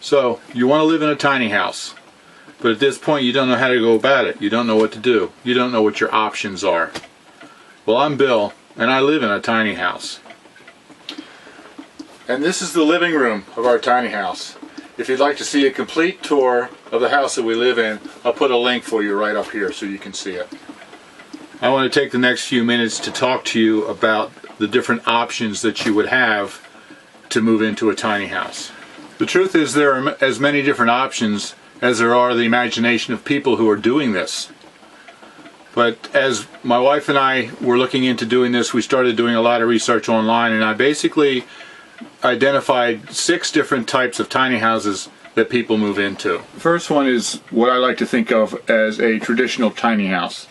So you want to live in a tiny house, but at this point you don't know how to go about it. You don't know what to do. You don't know what your options are. Well, I'm Bill, and I live in a tiny house. And this is the living room of our tiny house. If you'd like to see a complete tour of the house that we live in, I'll put a link for you right up here so you can see it. I want to take the next few minutes to talk to you about the different options that you would have to move into a tiny house. The truth is there are as many different options as there are the imagination of people who are doing this. But as my wife and I were looking into doing this, we started doing a lot of research online, and I basically identified 6 different types of tiny houses that people move into. The first one is what I like to think of as a traditional tiny house.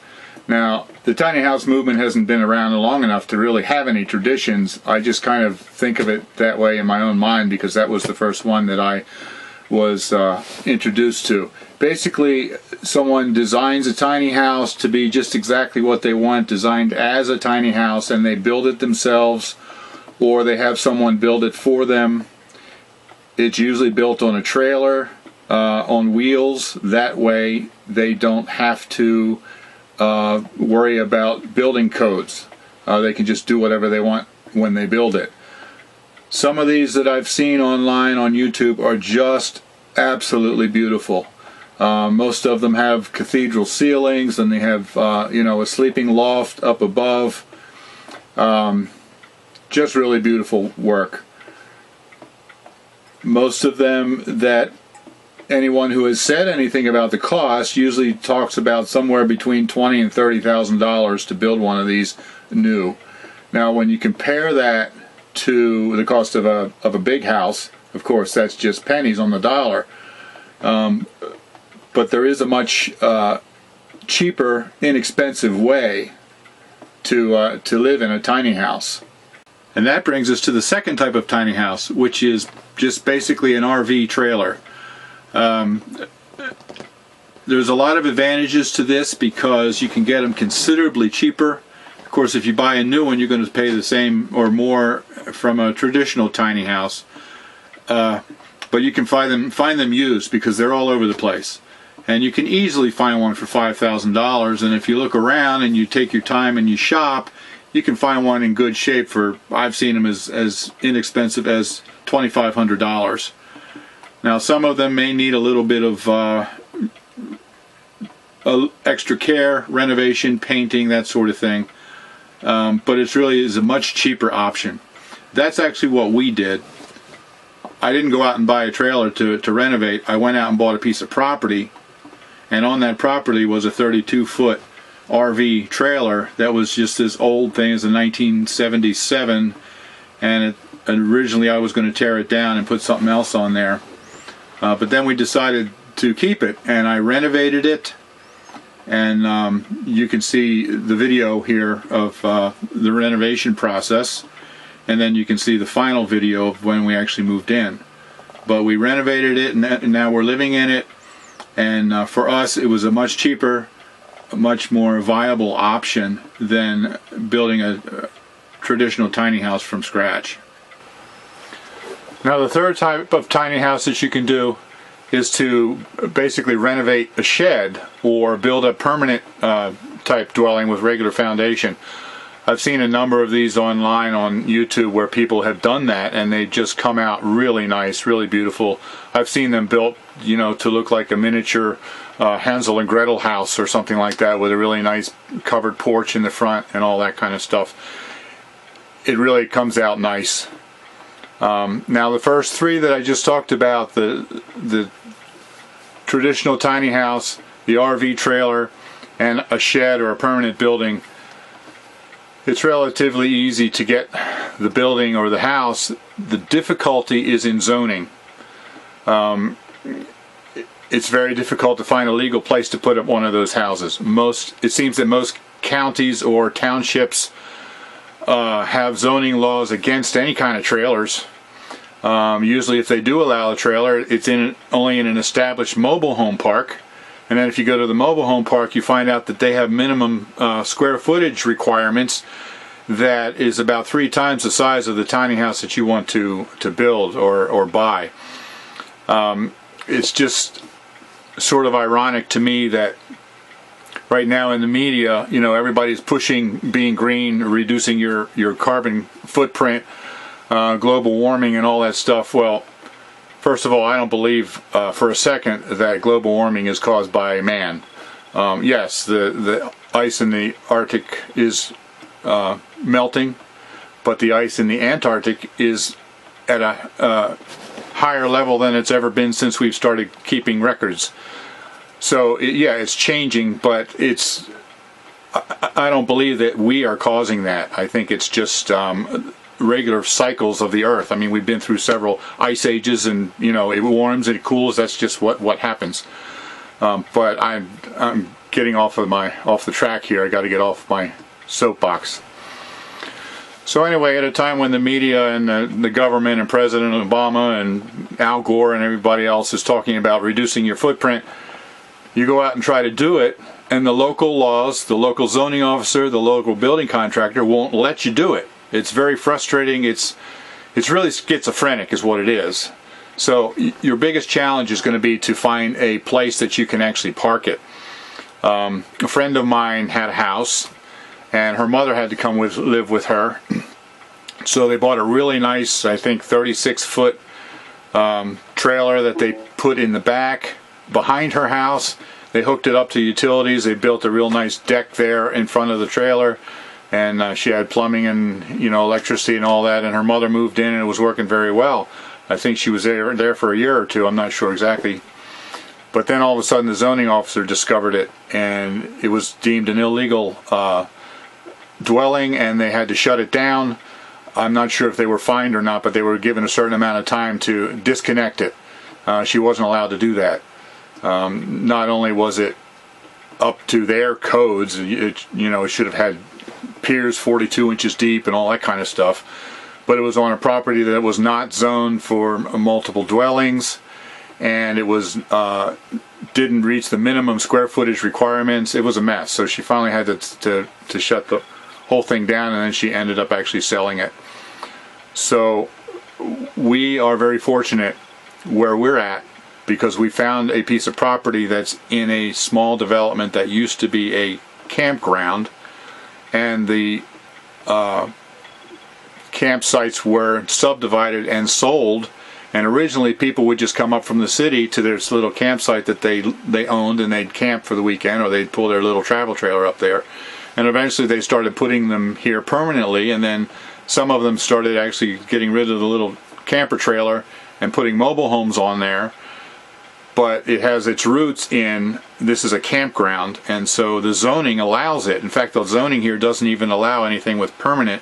Now, the tiny house movement hasn't been around long enough to really have any traditions. I just kind of think of it that way in my own mind because that was the first one that I was introduced to. Basically, someone designs a tiny house to be just exactly what they want, designed as a tiny house, and they build it themselves, or they have someone build it for them. It's usually built on a trailer, on wheels. That way they don't have to worry about building codes. They can just do whatever they want when they build it. Some of these that I've seen online on YouTube are just absolutely beautiful. Most of them have cathedral ceilings, and they have a sleeping loft up above. Just really beautiful work. Most of them that anyone who has said anything about the cost usually talks about somewhere between $20,000 and $30,000 to build one of these new. Now, when you compare that to the cost of a big house, of course, that's just pennies on the dollar. But there is a much cheaper, inexpensive way to live in a tiny house. And that brings us to the second type of tiny house, which is just basically an RV trailer. There's a lot of advantages to this because you can get them considerably cheaper. Of course, if you buy a new one, you're going to pay the same or more from a traditional tiny house. But you can find them used because they're all over the place. And you can easily find one for $5,000. And if you look around and you take your time and you shop, you can find one in good shape for, I've seen them as inexpensive as $2,500. Now, some of them may need a little bit of extra care, renovation, painting, that sort of thing. But it really is a much cheaper option. That's actually what we did. I didn't go out and buy a trailer to renovate. I went out and bought a piece of property, and on that property was a 32-foot RV trailer that was just this old thing. It's a 1977, and originally I was going to tear it down and put something else on there. But then we decided to keep it, and I renovated it, and you can see the video here of the renovation process, and then you can see the final video of when we actually moved in. But we renovated it, and now we're living in it, and for us it was a much cheaper, a much more viable option than building a traditional tiny house from scratch. Now, the third type of tiny house that you can do is to basically renovate a shed or build a permanent type dwelling with regular foundation. I've seen a number of these online on YouTube where people have done that, and they just come out really nice, really beautiful. I've seen them built, to look like a miniature Hansel and Gretel house or something like that, with a really nice covered porch in the front and all that kind of stuff. It really comes out nice. Now, the first 3 that I just talked about, the traditional tiny house, the RV trailer, and a shed or a permanent building, it's relatively easy to get the building or the house. The difficulty is in zoning. It's very difficult to find a legal place to put up one of those houses. It seems that most counties or townships have zoning laws against any kind of trailers. Usually if they do allow a trailer, it's only in an established mobile home park. And then if you go to the mobile home park, you find out that they have minimum square footage requirements that is about 3 times the size of the tiny house that you want to build or buy. It's just sort of ironic to me that right now in the media, you know, everybody's pushing being green, reducing your carbon footprint, global warming and all that stuff. Well, first of all, I don't believe for a second that global warming is caused by man. Yes, the ice in the Arctic is melting, but the ice in the Antarctic is at a higher level than it's ever been since we've started keeping records. So yeah, it's changing, but I don't believe that we are causing that. I think it's just regular cycles of the Earth. I mean, we've been through several ice ages, and you know, it warms, it cools. That's just what happens. But I'm getting off the track here. I got to get off my soapbox. So anyway, at a time when the media and the government and President Obama and Al Gore and everybody else is talking about reducing your footprint, you go out and try to do it, and the local laws, the local zoning officer, the local building contractor won't let you do it. It's very frustrating. It's really schizophrenic is what it is. So your biggest challenge is going to be to find a place that you can actually park it. A friend of mine had a house, and her mother had to come live with her. So they bought a really nice, I think, 36-foot trailer that they put in the back behind her house. They hooked it up to utilities. They built a real nice deck there in front of the trailer, and she had plumbing and, you know, electricity and all that. And her mother moved in, and it was working very well. I think she was there for a year or two. I'm not sure exactly. But then all of a sudden the zoning officer discovered it, and it was deemed an illegal dwelling, and they had to shut it down. I'm not sure if they were fined or not, but they were given a certain amount of time to disconnect it. She wasn't allowed to do that. Not only was it up to their codes, it should have had piers 42 inches deep and all that kind of stuff, but it was on a property that was not zoned for multiple dwellings, and it was didn't reach the minimum square footage requirements. It was a mess. So she finally had to shut the whole thing down, and then she ended up actually selling it. So we are very fortunate where we're at, because we found a piece of property that's in a small development that used to be a campground, and the campsites were subdivided and sold, and originally people would just come up from the city to this little campsite that they owned, and they'd camp for the weekend, or they'd pull their little travel trailer up there, and eventually they started putting them here permanently, and then some of them started actually getting rid of the little camper trailer and putting mobile homes on there. But it has its roots in, this is a campground, and so the zoning allows it. In fact, the zoning here doesn't even allow anything with permanent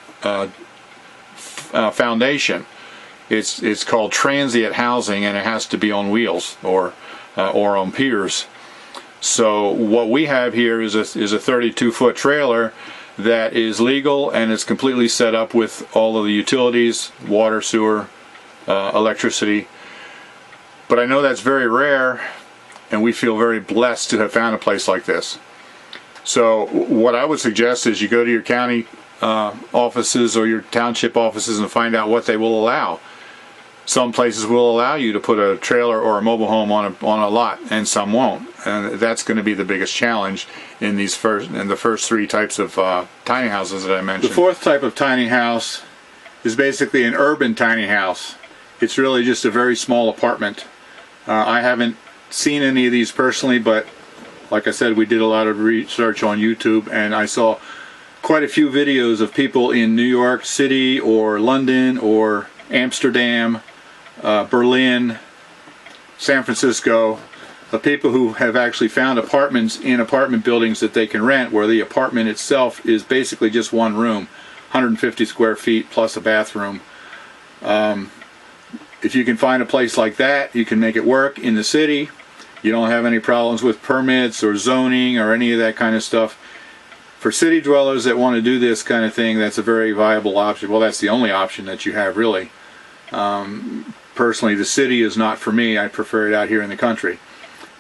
foundation. It's called transient housing, and it has to be on wheels or on piers. So what we have here is a 32-foot trailer that is legal, and it's completely set up with all of the utilities, water, sewer, electricity. But I know that's very rare, and we feel very blessed to have found a place like this. So what I would suggest is you go to your county offices or your township offices and find out what they will allow. Some places will allow you to put a trailer or a mobile home on a lot, and some won't. And that's going to be the biggest challenge in the first three types of tiny houses that I mentioned. The fourth type of tiny house is basically an urban tiny house. It's really just a very small apartment. I haven't seen any of these personally, but like I said, we did a lot of research on YouTube, and I saw quite a few videos of people in New York City or London or Amsterdam, Berlin, San Francisco, of people who have actually found apartments in apartment buildings that they can rent, where the apartment itself is basically just one room, 150 square feet plus a bathroom. If you can find a place like that, you can make it work in the city. You don't have any problems with permits or zoning or any of that kind of stuff. For city dwellers that want to do this kind of thing, that's a very viable option. Well, that's the only option that you have, really. Personally, the city is not for me. I prefer it out here in the country.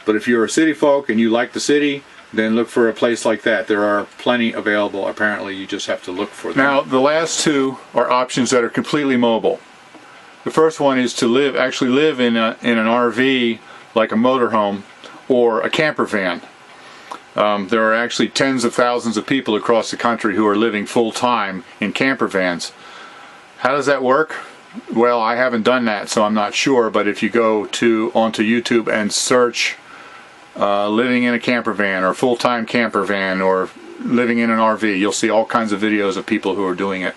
But if you're a city folk and you like the city, then look for a place like that. There are plenty available. Apparently, you just have to look for them. Now, the last two are options that are completely mobile. The first one is to actually live in an RV, like a motorhome or a camper van. There are actually tens of thousands of people across the country who are living full-time in camper vans. How does that work? Well, I haven't done that, so I'm not sure, but if you go onto YouTube and search living in a camper van or full-time camper van or living in an RV, you'll see all kinds of videos of people who are doing it.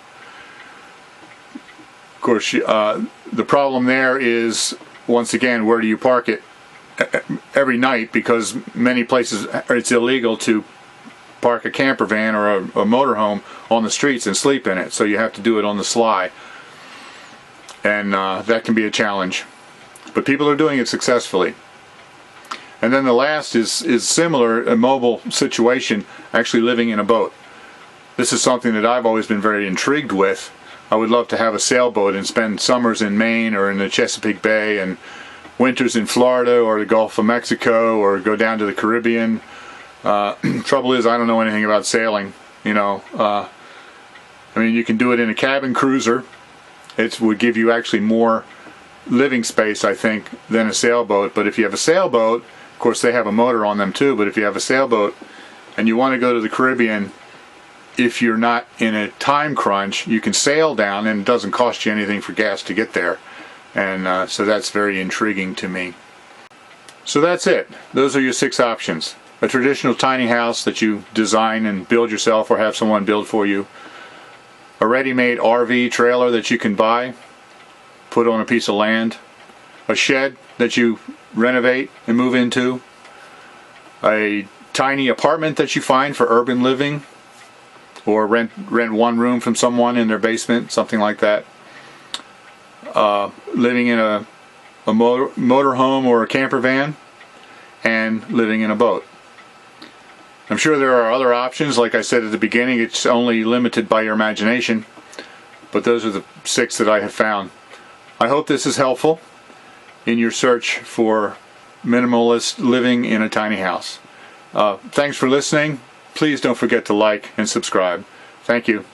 Of course, the problem there is, once again, where do you park it every night? Because many places it's illegal to park a camper van or a motorhome on the streets and sleep in it, so you have to do it on the sly, and that can be a challenge, but people are doing it successfully. And then the last is similar, a mobile situation, actually living in a boat. This is something that I've always been very intrigued with. I would love to have a sailboat and spend summers in Maine or in the Chesapeake Bay and winters in Florida or the Gulf of Mexico, or go down to the Caribbean. Trouble is, I don't know anything about sailing, you know. I mean, you can do it in a cabin cruiser. It would give you actually more living space, I think, than a sailboat. But if you have a sailboat, of course they have a motor on them too, but if you have a sailboat and you want to go to the Caribbean, if you're not in a time crunch, you can sail down and it doesn't cost you anything for gas to get there. And so that's very intriguing to me. So that's it. Those are your 6 options. A traditional tiny house that you design and build yourself or have someone build for you. A ready-made RV trailer that you can buy, put on a piece of land. A shed that you renovate and move into. A tiny apartment that you find for urban living, or rent one room from someone in their basement, something like that. Living in a motorhome or a camper van, and living in a boat. I'm sure there are other options. Like I said at the beginning, it's only limited by your imagination, but those are the 6 that I have found. I hope this is helpful in your search for minimalist living in a tiny house. Thanks for listening. Please don't forget to like and subscribe. Thank you.